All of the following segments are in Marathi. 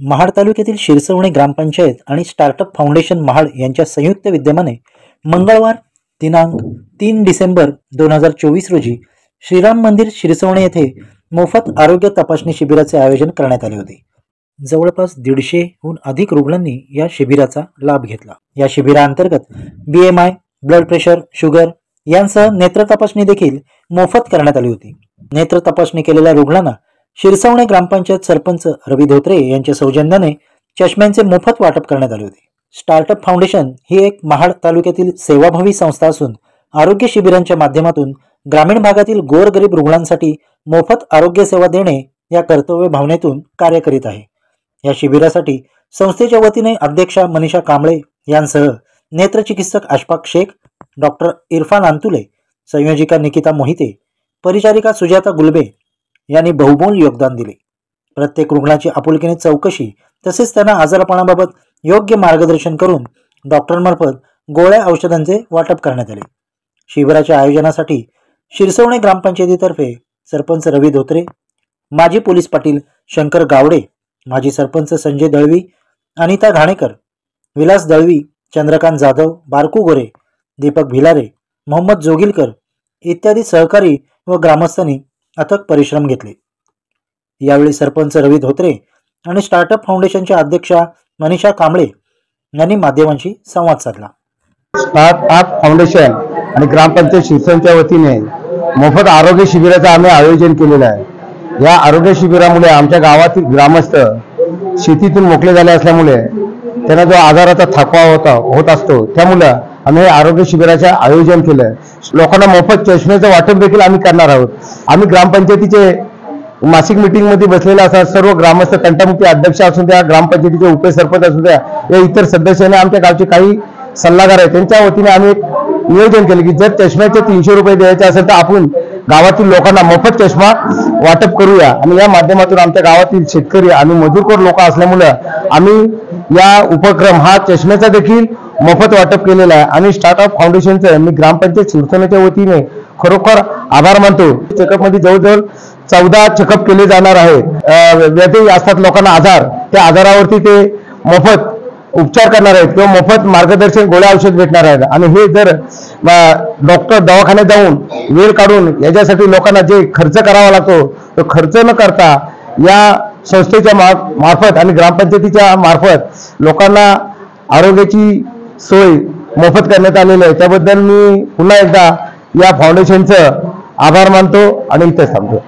महाड तालुक्यातील शिरसवणे ग्रामपंचायत आणि स्टार्टअप फाउंडेशन महाड यांच्या संयुक्त विद्यमाने मंगळवार दिनांक 3 डिसेंबर 2024 रोजी श्रीराम मंदिर शिरसवणे येथे मोफत आरोग्य तपासणी शिबिराचे आयोजन करण्यात आले होते। जवळपास 150हून अधिक रुग्णांनी या शिबिराचा लाभ घेतला। या शिबिराअंतर्गत BMI, ब्लड प्रेशर, शुगर यांसह नेत्र तपासणी देखील मोफत करण्यात आली होती। नेत्र तपासणी केलेल्या रुग्णांना शिरसवणे ग्रामपंचायत सरपंच रवी धोत्रे यांच्या सौजन्याने चष्म्यांचे मोफत वाटप करण्यात आले होते। स्टार्टअप फाउंडेशन ही एक महाड तालुक्यातील सेवाभावी संस्था असून आरोग्य शिबिरांच्या माध्यमातून ग्रामीण भागातील गोरगरीब रुग्णांसाठी मोफत आरोग्य सेवा देणे या कर्तव्य भावनेतून कार्य करीत आहे। या शिबिरासाठी संस्थेच्या वतीने अध्यक्षा मनीषा कांबळे यांसह नेत्रचिकित्सक अशफाक शेख, डॉक्टर इरफान अंतुले, संयोजिका निकिता मोहिते, परिचारिका सुजाता गुलबे यांनी बहुमोल योगदान दिले। प्रत्येक रुग्णाची आपुलकीने चौकशी तसेच त्यांना आजारपणाबाबत योग्य मार्गदर्शन करून डॉक्टरांमार्फत गोळ्या औषधांचे वाटप करण्यात आले। शिबिराच्या आयोजनासाठी शिरसवणे ग्रामपंचायतीतर्फे सरपंच रवी धोत्रे, माजी पोलीस पाटील शंकर गावडे, माजी सरपंच संजय दळवी, अनिता घाणेकर, विलास दळवी, चंद्रकांत जाधव, बारकू गोरे, दीपक भिलारे, मोहम्मद जोगिलकर इत्यादी सहकारी व ग्रामस्थांनी अथक परिश्रम घेतले। यावेळी सरपंच रवी धोत्रे आणि स्टार्टअप फाउंडेशनच्या अध्यक्षा मनीषा कांबळे यांनी माध्यमांशी संवाद साधला। स्टार्टअप फाउंडेशन आणि ग्रामपंचायत शिरसवणेच्या वतीने मोफत आरोग्य शिबिराचं आम्ही आयोजन केलेलं आहे। या आरोग्य शिबिरामुळे आमच्या गावातील ग्रामस्थ शेतीतून मोकळे झाले असल्यामुळे त्यांना जो आजाराचा थकवा होत असतो, त्यामुळे आम्ही आरोग्य शिबिराचे आयोजन केलं। लोकांना मोफत चष्म्याचं वाटप देखील आम्ही करणार आहोत। आम्ही ग्रामपंचायतीचे मासिक मीटिंग मध्ये बसलेले असतात सर्व ग्रामस्थ, तंटामुक्ती अध्यक्ष असून द्या, ग्रामपंचायतीचे उपसरपंच असू द्या, या इतर सदस्यांनी आमच्या गावचे काही सल्लागार आहेत त्यांच्या वतीने आम्ही एक नियोजन केले की जर चष्म्याचे 300 रुपये द्यायचे असेल तर आपण गावातील लोकांना मोफत चष्मा वाटप करूया। आणि या माध्यमातून आमच्या गावातील शेतकरी आणि मजूरखोर लोक असल्यामुळे आम्ही या उपक्रम हा चष्म्याचा देखील मोफत वाटप केलेला आहे। आणि स्टार्टअप फाउंडेशनचं मी ग्रामपंचायत शिरसवणेच्या वतीने खरोखर आभार मानतो। चेकअप मध्ये जवळजवळ 14 चेकअप केले जाणार आहे। व्याधी असतात लोकांना आजार, त्या आजारावरती ते मोफत उपचार करणार आहेत किंवा मोफत मार्गदर्शन, गोळ्या औषध भेटणार आहेत। आणि हे जर डॉक्टर दवाखान्यात जाऊन वेळ काढून याच्यासाठी लोकांना जे खर्च करावा लागतो तो खर्च न करता या संस्थेच्या मार्फत आणि ग्रामपंचायतीच्या मार्फत लोकांना आरोग्याची सोय मोफत करण्यात आलेली आहे। त्याबद्दल मी पुन्हा एकदा या फाउंडेशनचं आभार मानतो आणि इथेच थांबतो।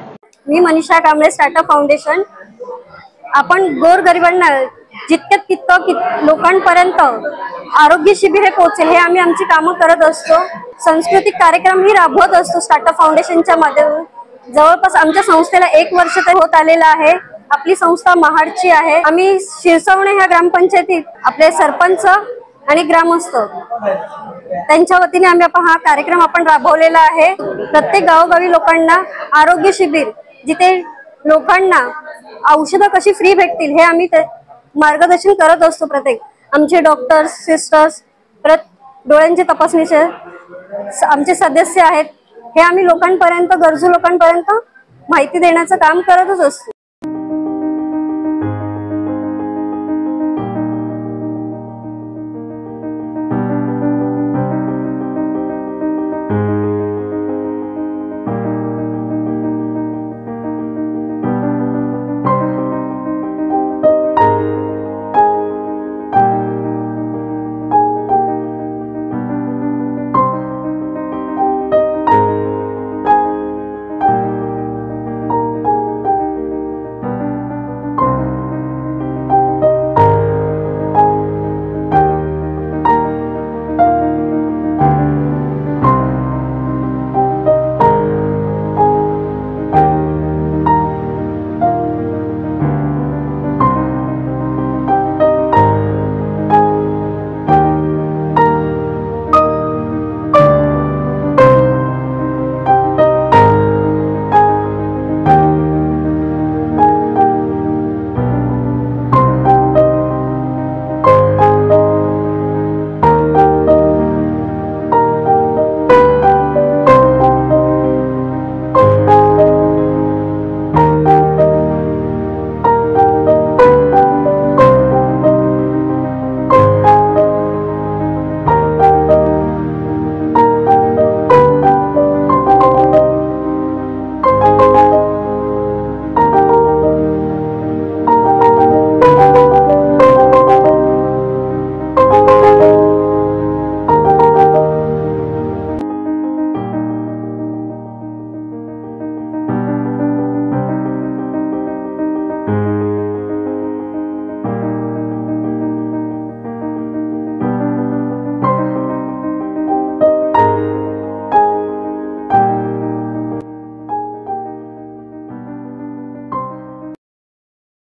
मी मनीषा कांबळे, स्टार्टअप फाउंडेशन। आपण गोरगरिबांना जितक्यात तितकं लोकांपर्यंत आरोग्य शिबिर हे पोहोचेल हे आम्ही आमची कामं करत असतो। सांस्कृतिक कार्यक्रम ही राबवत असतो स्टार्टअप फाउंडेशनच्या माध्यमातून। जवळपास आमच्या संस्थेला 1 वर्ष तर होत आलेलं आहे। आपली संस्था महाडची आहे। आम्ही शिरसवणे ह्या ग्रामपंचायतीत आपले सरपंच आणि ग्रामस्थ त्यांच्या वतीने आम्ही हा कार्यक्रम आपण राबवलेला आहे। प्रत्येक गावोगावी लोकांना आरोग्य शिबिर, जिथे लोकांना औषधं कशी फ्री भेटतील हे आम्ही मार्गदर्शन करत असतो। प्रत्येक आमचे डॉक्टर्स, सिस्टर्स, परत डोळ्यांचे तपासणीचे आमचे सदस्य आहेत, हे आम्ही लोकांपर्यंत, गरजू लोकांपर्यंत माहिती देण्याचं काम करतच असतो।